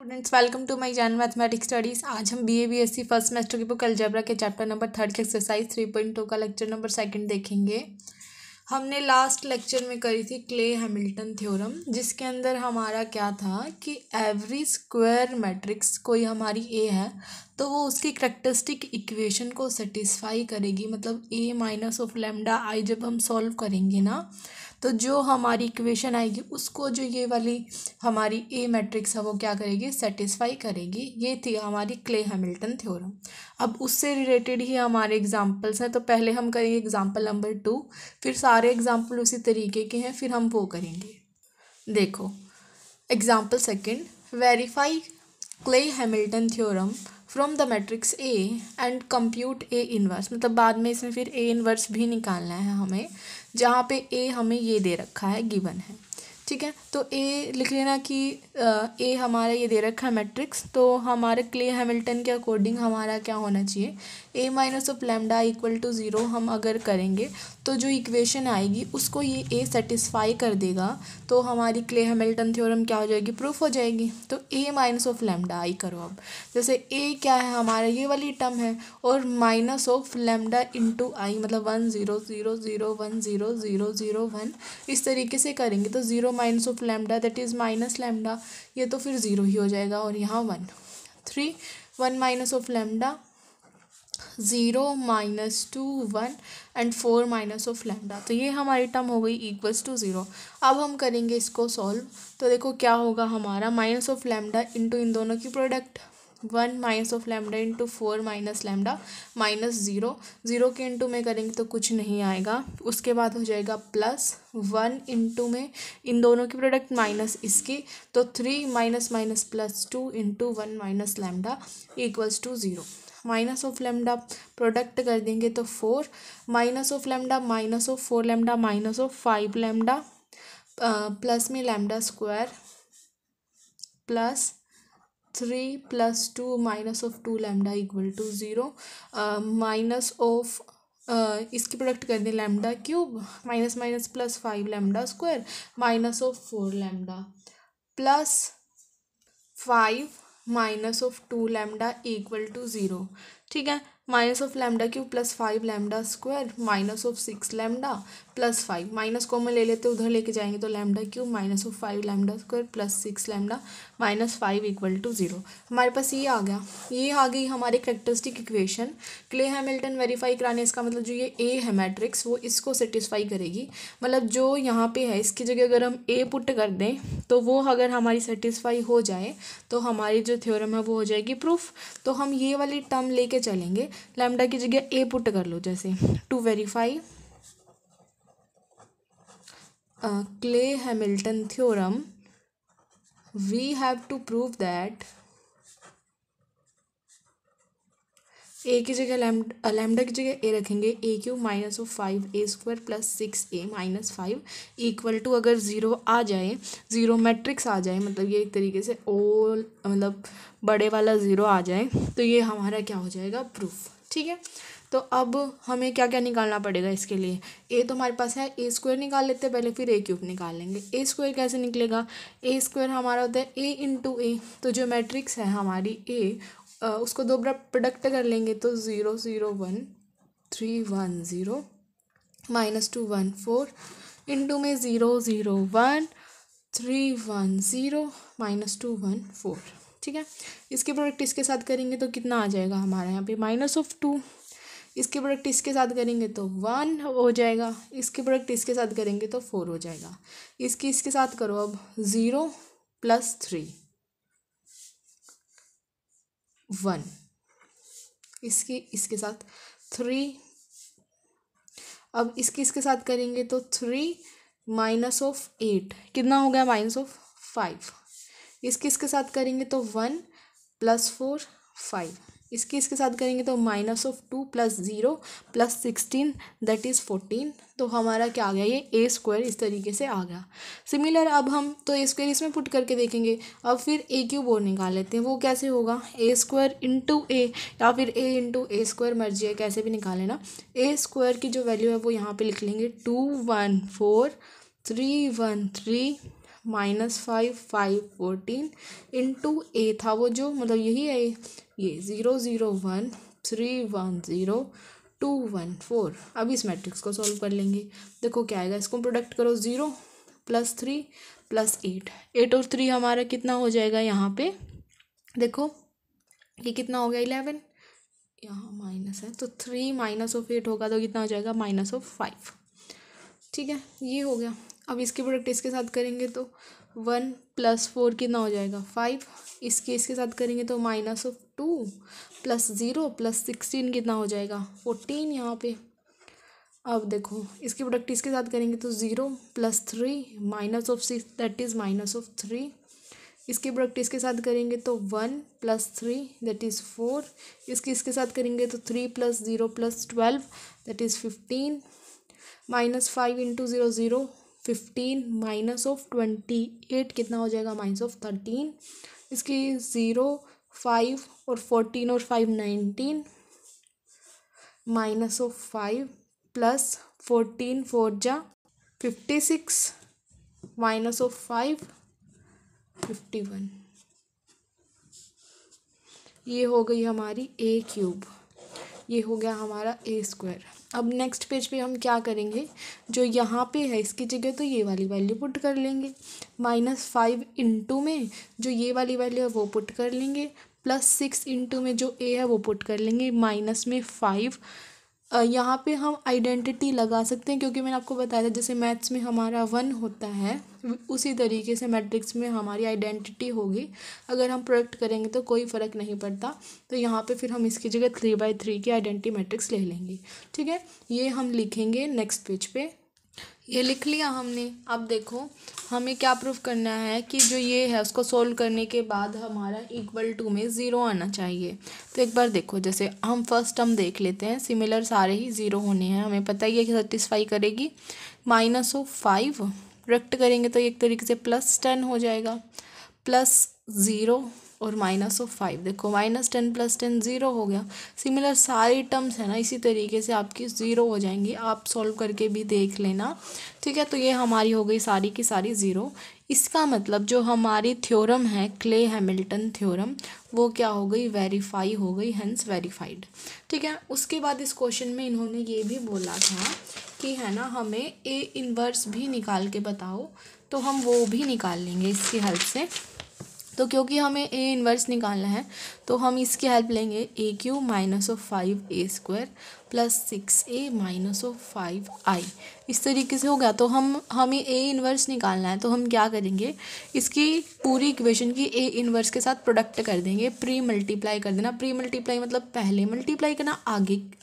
Students, welcome to my channel mathematics studies. आज हम BA/BSc first semester की book algebra के चैप्टर नंबर 3 की एक्सरसाइज 3.2 का लेक्चर नंबर 2 देखेंगे। हमने लास्ट लेक्चर में करी थी क्ले हैमिल्टन थ्योरम, जिसके अंदर हमारा क्या था कि एवरी स्क्वायर मैट्रिक्स कोई हमारी ए है तो वो उसकी करैक्टरिस्टिक इक्वेशन को सेटिस्फाई करेगी। मतलब ए माइनस ऑफ लेमडा आई जब हम सॉल्व करेंगे ना, तो जो हमारी इक्वेशन आएगी उसको जो ये वाली हमारी ए मैट्रिक्स है वो क्या करेगी, सेटिस्फाई करेगी। ये थी हमारी क्ले हैमिल्टन थ्योरम। अब उससे रिलेटेड ही हमारे एग्जांपल्स हैं, तो पहले हम करेंगे एग्जांपल नंबर 2, फिर सारे एग्जांपल उसी तरीके के हैं, फिर हम वो करेंगे। देखो example second, verify Cayley Hamilton theorem from the matrix A and compute A inverse. मतलब बाद में इसमें फिर ए इनवर्स भी निकालना है हमें, जहाँ पे ए हमें ये दे रखा है, गिवन है। ठीक है, तो ए लिख लेना कि ए हमारा ये दे रखा है मैट्रिक्स, तो हमारे क्ले हैमिल्टन के अकॉर्डिंग हमारा क्या होना चाहिए, A minus of lambda equal to 0 हम अगर करेंगे तो जो इक्वेशन आएगी उसको ये ए सेटिस्फाई कर देगा, तो हमारी क्ले हैमिल्टन थ्योरम क्या हो जाएगी, प्रूफ हो जाएगी। तो ए माइनस ऑफ लेमडा आई करो। अब जैसे ए क्या है हमारा, ये वाली टर्म है, और माइनस ऑफ लेमडा इंटू आई, मतलब 1 0 0 0 1 0 0 0 1, इस तरीके से करेंगे तो 0 minus of lambda that is minus lambda, ये तो फिर 0 ही हो जाएगा, और यहाँ 1 3 1 minus of lambda 0 -2 1 and 4 minus of lambda, तो ये हमारी टर्म हो गई इक्वल्स टू 0। अब हम करेंगे इसको सॉल्व, तो देखो क्या होगा हमारा, माइनस ऑफ लेमडा इंटू इन दोनों की product, 1 minus of lambda into 4 minus lambda minus 0, 0 के इंटू में करेंगे तो कुछ नहीं आएगा। उसके बाद हो जाएगा प्लस 1 इंटू में इन दोनों की प्रोडक्ट माइनस इसकी, तो 3 minus minus plus 2 into 1 minus lambda equals to 0। Minus of lambda product कर देंगे तो 4 minus of lambda minus of 4 lambda minus of 5 lambda plus में lambda square plus 3 plus 2 minus of 2 lambda equal to 0, minus of इसकी product कर दें lambda cube minus minus plus 5 lambda square minus of 4 lambda plus 5 minus of 2 lambda equal to 0। ठीक है, minus of lambda cube plus 5 lambda square minus of 6 lambda plus 5, minus common ले लेते उधर लेके जाएंगे तो lambda cube minus of 5 lambda square plus 6 lambda minus 5 equal to 0। हमारे पास ये आ गया, ये आ गई हमारी characteristic equation. Clay Hamilton verify कराने, इसका मतलब जो ये ए है मैट्रिक्स वो इसको सेटिस्फाई करेगी। मतलब जो यहाँ पे है इसकी जगह अगर हम ए पुट कर दें तो वो अगर हमारी सेटिस्फाई हो जाए तो हमारी जो थ्योरम है वो हो जाएगी प्रूफ। तो हम ये वाली टर्म लेके चलेंगे, लैम्डा की जगह ए पुट कर लो, जैसे to verify Cayley Hamilton theorem we have to prove that A की जगह लैम्डा की जगह ए रखेंगे, A cube minus of 5 A square plus 6 A minus 5 equal to, अगर 0 आ जाए, 0 मैट्रिक्स आ जाए, मतलब ये एक तरीके से ओल मतलब बड़े वाला 0 आ जाए, तो ये हमारा क्या हो जाएगा, प्रूफ। ठीक है, तो अब हमें क्या क्या निकालना पड़ेगा इसके लिए, ए तो हमारे पास है, ए स्क्वायर निकाल लेते हैं पहले, फिर ए क्यूब निकाल लेंगे। ए स्क्वायर कैसे निकलेगा, ए स्क्वायर हमारा होता है ए इंटू ए, तो जो मैट्रिक्स है हमारी ए उसको दो बार प्रोडक्ट कर लेंगे तो 0 0 1 3 1 0 माइनस 2 1 4 इंटू में 0 0 1 3 1 0 माइनस 2 1 4। ठीक है, इसके प्रोडक्ट इसके साथ करेंगे तो कितना आ जाएगा हमारे यहाँ पे माइनस ऑफ 2, इसके प्रोडक्ट इसके साथ करेंगे तो 1 हो जाएगा, इसके प्रोडक्ट इसके साथ करेंगे तो 4 हो जाएगा। इसके साथ करो अब 0 प्लस 3 1, इसके साथ 3, अब इसके साथ करेंगे तो 3 माइनस ऑफ 8 कितना हो गया, माइनस ऑफ 5, इसके साथ करेंगे तो 1 प्लस 4 5, इसके साथ करेंगे तो minus of 2 plus 0 plus 16 that is 14। तो हमारा क्या आ गया, ये ए स्क्वायर इस तरीके से आ गया। सिमिलर अब हम तो ए स्क्वायर इसमें पुट करके देखेंगे। अब फिर ए क्यूब और निकाल लेते हैं, वो कैसे होगा, ए स्क्वायर इंटू ए या फिर ए इंटू ए स्क्वायर, मर्जी है कैसे भी निकाल लेना। ए स्क्वायर की जो वैल्यू है वो यहाँ पे लिख लेंगे 2 1 4 3 1 3 -5 5 14 इंटू ए था वो जो मतलब यही है ये 0 0 1 3 1 0 2 1 4। अब इस मैट्रिक्स को सॉल्व कर लेंगे। देखो क्या आएगा, इसको प्रोडक्ट करो 0 + 3 + 8 8 और 3 हमारा कितना हो जाएगा यहाँ पे, देखो ये कितना हो गया 11, यहाँ माइनस है तो 3 -8 होगा तो कितना हो जाएगा -5। ठीक है, ये हो गया। अब इसके प्रोडक्ट इसके साथ करेंगे तो 1 + 4 कितना हो जाएगा 5, इसके साथ करेंगे तो -2 + 0 + 16 कितना हो जाएगा 14 यहाँ पे। अब देखो इसके प्रोडक्ट इसके साथ करेंगे तो 0 + 3 -6 दैट इज़ -3। इसके प्रोडक्ट इसके साथ करेंगे तो 1 + 3 दैट इज़ 4। इसके साथ करेंगे तो 3 + 0 + 12 दैट इज़ 15। -5 × 0 0 15 -28 कितना हो जाएगा -13। इसकी 0 5 और 14 और 5 19 -5 + 14 4 जा 56 -5 51। ये हो गई हमारी a³, ये हो गया हमारा a²। अब नेक्स्ट पेज पे हम क्या करेंगे, जो यहाँ पे है इसकी जगह तो ये वाली वैल्यू पुट कर लेंगे। -5 इंटू में जो ये वाली वैल्यू है वो पुट कर लेंगे, +6 इंटू में जो a है वो पुट कर लेंगे, माइनस में 5। यहाँ पे हम आइडेंटिटी लगा सकते हैं क्योंकि मैंने आपको बताया था जैसे मैथ्स में हमारा 1 होता है उसी तरीके से मैट्रिक्स में हमारी आइडेंटिटी होगी। अगर हम प्रोडक्ट करेंगे तो कोई फ़र्क नहीं पड़ता, तो यहाँ पे फिर हम इसकी जगह 3/3 की आइडेंटिटी मैट्रिक्स ले लेंगे। ठीक है, ये हम लिखेंगे नेक्स्ट पेज पे। ये लिख लिया हमने। अब देखो हमें क्या प्रूफ करना है कि जो ये है उसको सोल्व करने के बाद हमारा =2 में 0 आना चाहिए। तो एक बार देखो, जैसे हम फर्स्ट टर्म देख लेते हैं, सिमिलर सारे ही 0 होने हैं, हमें पता ही है कि सेटिस्फाई करेगी। -5 प्रोडक्ट करेंगे तो एक तरीके से +10 हो जाएगा, +0 और -5। देखो -10 + 10 0 हो गया। सिमिलर सारी टर्म्स है ना इसी तरीके से आपकी 0 हो जाएंगी, आप सॉल्व करके भी देख लेना। ठीक है, तो ये हमारी हो गई सारी की सारी 0। इसका मतलब जो हमारी थ्योरम है क्ले हैमिल्टन थ्योरम वो क्या हो गई, वेरीफाई हो गई, हेंस वेरीफाइड। ठीक है, उसके बाद इस क्वेश्चन में इन्होंने ये भी बोला था कि है ना हमें A−1 भी निकाल के बताओ, तो हम वो भी निकाल लेंगे इसकी हेल्प से। तो क्योंकि हमें A−1 निकालना है तो हम इसकी हेल्प लेंगे, a³ -5a² + 6a - 5i। इस तरीके से हो गया। तो हमें A−1 निकालना है तो हम क्या करेंगे, इसकी पूरी इक्वेशन की A−1 के साथ प्रोडक्ट कर देंगे, प्री मल्टीप्लाई कर देना। प्री मल्टीप्लाई मतलब पहले मल्टीप्लाई करना,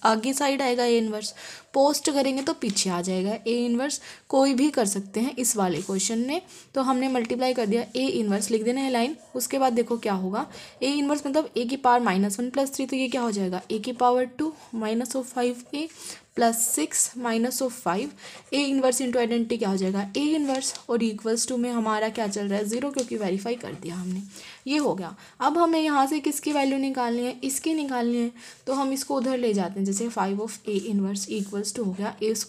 आगे साइड आएगा A−1, पोस्ट करेंगे तो पीछे आ जाएगा A−1। कोई भी कर सकते हैं इस वाले क्वेश्चन में। तो हमने मल्टीप्लाई कर दिया, A−1 लिख देना है लाइन। उसके बाद देखो क्या होगा, A−1 मतलब a⁻ -1 + 3, तो ये क्या हो जाएगा a⁻2 -5a + 6 -5। A−1 into identity क्या हो जाएगा A−1 और = में हमारा क्या चल रहा है 0, क्योंकि वेरीफाई कर दिया हमने। ये हो गया। अब हमें यहाँ से किसकी वैल्यू निकालनी है, इसकी निकालनी है। तो हम इसको उधर ले जाते हैं, जैसे 5 of A−1 = हो गया a² -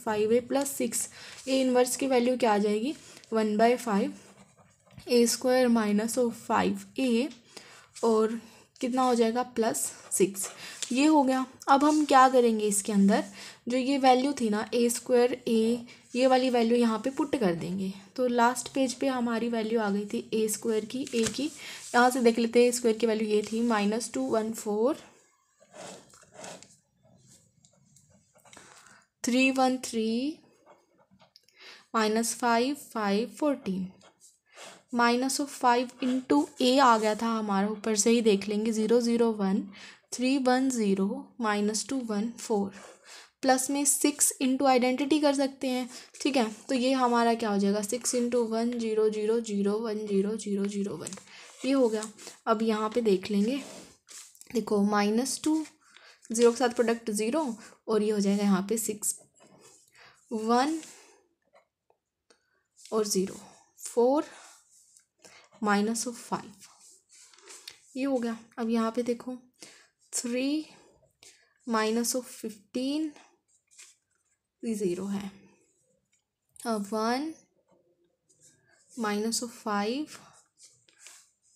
5a + 6। A−1 की वैल्यू क्या आ जाएगी 1/5 a² - 5a और कितना हो जाएगा +6। ये हो गया। अब हम क्या करेंगे, इसके अंदर जो ये वैल्यू थी ना a² ये वाली वैल्यू यहाँ पे पुट कर देंगे। तो लास्ट पेज पे हमारी वैल्यू आ गई थी a² की, a की। यहाँ से देख लेते हैं a² की वैल्यू ये थी -214 313 -5 5 14 -5 इंटू a आ गया था हमारा, ऊपर से ही देख लेंगे 0 0 1 3 1 0 -2 1 4 प्लस में 6 इंटू आइडेंटिटी कर सकते हैं। ठीक है, तो ये हमारा क्या हो जाएगा 6 × 1 0 0 0 1 0 0 0 1। ये हो गया। अब यहाँ पे देख लेंगे, देखो -2 0 के साथ प्रोडक्ट 0 और ये हो जाएगा यहाँ पे 6 1 और 0 4 -5। ये हो गया। अब यहाँ पे देखो 3 -15 0 है, 1 -5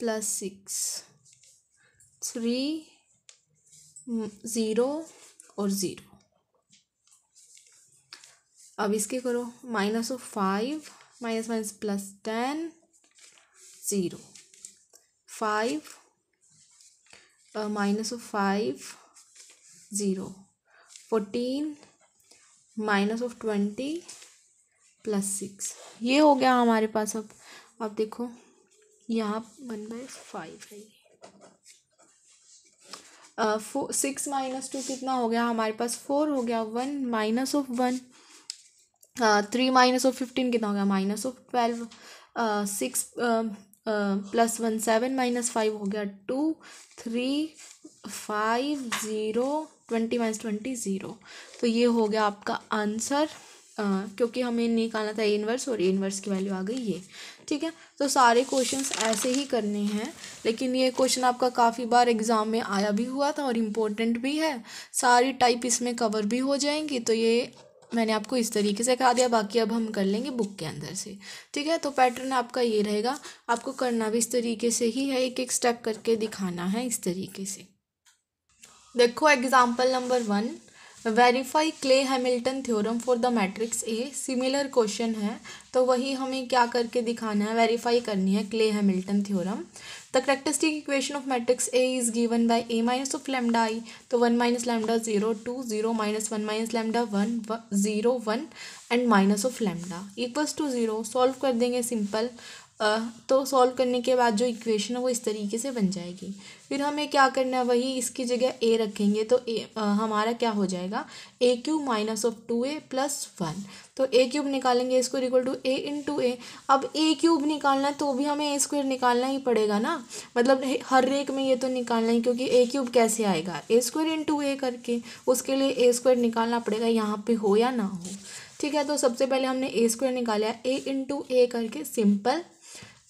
+ 6, 3 0 और 0। अब इसके करो -5 माइनस +10 0, 5 -5 0, 14 -20 +6। ये हो गया हमारे पास। अब देखो यहाँ 1/5 है। 6 - 2 कितना हो गया हमारे पास? 4 हो गया। 1 -1, 3 -15 कितना हो गया? -12। 6 + 1 7 -5 हो गया 2, 3 5 0, 20 - 20 0। तो ये हो गया आपका आंसर, क्योंकि हमें निकालना था ए इनवर्स और ए इनवर्स की वैल्यू आ गई ये। ठीक है, तो सारे क्वेश्चंस ऐसे ही करने हैं, लेकिन ये क्वेश्चन आपका काफ़ी बार एग्ज़ाम में आया भी हुआ था और इम्पोर्टेंट भी है। सारी टाइप इसमें कवर भी हो जाएंगी। तो ये मैंने आपको इस तरीके से कहा दिया, बाकी अब हम कर लेंगे बुक के अंदर से। ठीक है, तो पैटर्न आपका ये रहेगा, आपको करना भी इस तरीके से ही है, एक एक स्टेप करके दिखाना है इस तरीके से। देखो example number 1, verify Cayley Hamilton theorem for the matrix A. Similar question है, तो वही हमें क्या करके दिखाना है, वेरीफाई करनी है Cayley Hamilton theorem. The characteristic equation of matrix A is given by A minus of lambda I. तो 1 - lambda 0 2 0 -1 - lambda 1 0 1 and minus of lambda equals to 0। Solve कर देंगे सिंपल। तो सॉल्व करने के बाद जो इक्वेशन है वो इस तरीके से बन जाएगी। फिर हमें क्या करना है, वही इसकी जगह ए रखेंगे, तो हमारा क्या हो जाएगा, a³ - 2a + 1। तो a³ निकालेंगे, square equal to a × a। अब a³ निकालना है तो भी हमें a² निकालना ही पड़ेगा ना, मतलब हर एक में ये तो निकालना ही, क्योंकि a³ कैसे आएगा, a² × a करके, उसके लिए a² निकालना पड़ेगा, यहाँ पे हो या ना हो। ठीक है, तो सबसे पहले हमने a² निकाला, a × a करके सिंपल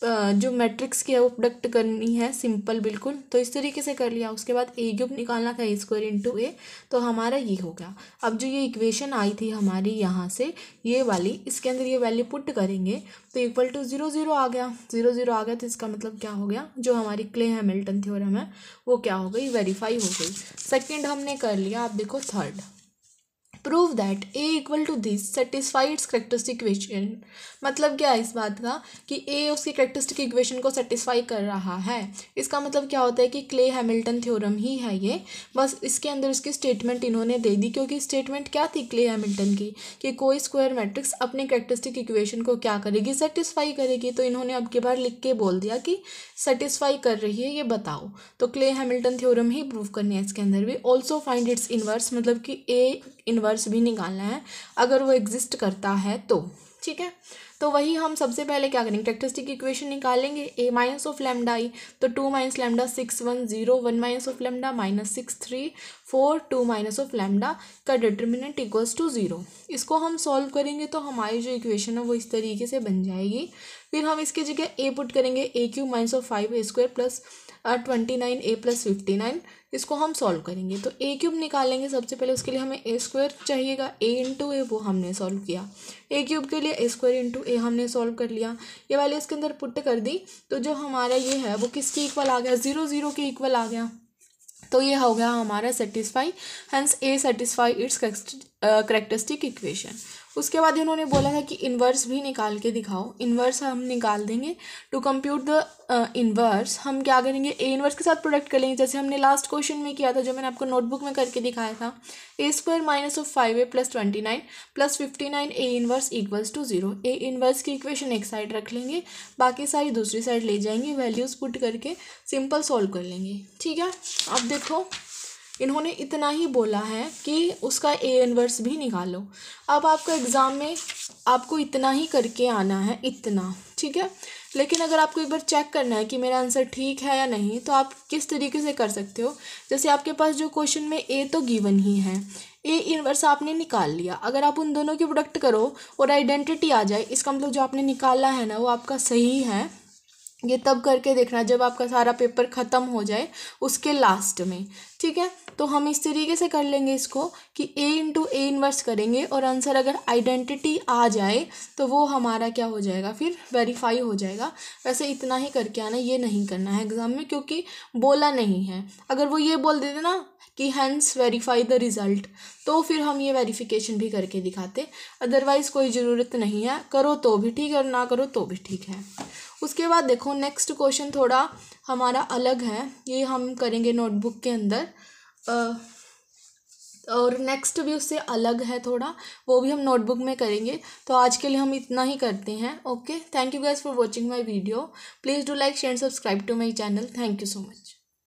जो मैट्रिक्स की है वो प्रोडक्ट करनी है सिंपल बिल्कुल, तो इस तरीके से कर लिया। उसके बाद a³ निकालना था, a² × a, तो हमारा ये हो गया। अब जो ये इक्वेशन आई थी हमारी यहाँ से, ये वाली, इसके अंदर ये वैल्यू पुट करेंगे तो इक्वल टू 0 0 आ गया। 0 0 आ गया तो इसका मतलब क्या हो गया, जो हमारी क्ले हैमिल्टन थ्योरम है वो क्या हो गई, वेरीफाई हो गई। सेकेंड हमने कर लिया। आप देखो third, prove that A equal to this satisfy its characteristic equation. मतलब क्या है इस बात का, कि ए उसकी करेक्टरिस्टिक इक्वेशन को सेटिस्फाई कर रहा है। इसका मतलब क्या होता है कि क्ले हैमिल्टन थ्योरम ही है ये, बस इसके अंदर इसकी स्टेटमेंट इन्होंने दे दी, क्योंकि स्टेटमेंट क्या थी क्ले हैमिल्टन की, कि कोई स्क्वायर मैट्रिक्स अपनी करेक्टरिस्टिक इक्वेशन को क्या करेगी, सेटिस्फाई करेगी। तो इन्होंने अब की बार लिख के बोल दिया कि सेटिस्फाई कर रही है, ये बताओ। तो क्ले हैमिल्टन थ्योरम ही प्रूव करनी है इसके अंदर भी। ऑल्सो फाइंड इट्स इनवर्स, मतलब कि ए इनवर्स भी निकालना है अगर वो एग्जिस्ट करता है तो। ठीक है, तो वही हम सबसे पहले क्या करेंगे, करेक्टरिस्टिक इक्वेशन निकालेंगे। a minus of lambda I, तो 2 - lambda 6 1 0, 1 minus of lambda -6 3 4, 2 minus of lambda का डिटर्मिनेंट इक्वल्स टू 0। इसको हम सॉल्व करेंगे तो हमारी जो इक्वेशन है वो इस तरीके से बन जाएगी। फिर हम इसकी जगह a पुट करेंगे, a³ - 5a² + 29 a + 59। इसको हम सॉल्व करेंगे तो a³ निकालेंगे सबसे पहले, उसके लिए हमें a² चाहिएगा, a × a वो हमने सॉल्व किया। a³ के लिए a² × a हमने सॉल्व कर लिया। ये वाले इसके अंदर पुट कर दी, तो जो हमारा ये है वो किसके इक्वल आ गया, 0 0 के इक्वल आ गया। तो ये हो गया हमारा satisfy, hence A satisfy its characteristic equation. उसके बाद इन्होंने बोला था कि इन्वर्स भी निकाल के दिखाओ। इन्वर्स हम निकाल देंगे। टू कंप्यूट द इन्वर्स हम क्या करेंगे, ए इन्वर्स के साथ प्रोडक्ट कर लेंगे, जैसे हमने लास्ट क्वेश्चन में किया था, जो मैंने आपको नोटबुक में करके दिखाया था। a² - (-5a + 29 + 59 a inverse equals to 0। A inverse की इक्वेशन एक साइड रख लेंगे, बाकी सारी दूसरी साइड ले जाएंगे, वैल्यूज़ पुट करके सिंपल सॉल्व कर लेंगे। ठीक है, अब देखो इन्होंने इतना ही बोला है कि उसका ए इन्वर्स भी निकालो। अब आपका एग्ज़ाम में आपको इतना ही करके आना है, इतना। ठीक है, लेकिन अगर आपको एक बार चेक करना है कि मेरा आंसर ठीक है या नहीं, तो आप किस तरीके से कर सकते हो, जैसे आपके पास जो क्वेश्चन में ए तो गिवन ही है, ए इन्वर्स आपने निकाल लिया। अगर आप उन दोनों की प्रोडक्ट करो और आइडेंटिटी आ जाए, इसका मतलब जो आपने निकाला है ना वो आपका सही है। ये तब करके देखना जब आपका सारा पेपर ख़त्म हो जाए, उसके लास्ट में, ठीक है। तो हम इस तरीके से कर लेंगे इसको कि A इंटू ए इन्वर्स करेंगे और आंसर अगर आइडेंटिटी आ जाए तो वो हमारा क्या हो जाएगा, फिर वेरीफाई हो जाएगा। वैसे इतना ही करके आना, ये नहीं करना है एग्जाम में क्योंकि बोला नहीं है। अगर वो ये बोल देते ना कि हैंस वेरीफाई द रिज़ल्ट, तो फिर हम ये वेरिफिकेशन भी करके दिखाते। अदरवाइज़ कोई ज़रूरत नहीं है, करो तो भी ठीक है और ना करो तो भी ठीक है। उसके बाद देखो नेक्स्ट क्वेश्चन थोड़ा हमारा अलग है, ये हम करेंगे नोटबुक के अंदर और नेक्स्ट भी उससे अलग है थोड़ा, वो भी हम नोटबुक में करेंगे। तो आज के लिए हम इतना ही करते हैं। Okay, thank you guys for watching my video. Please do like share subscribe to my channel. Thank you so much.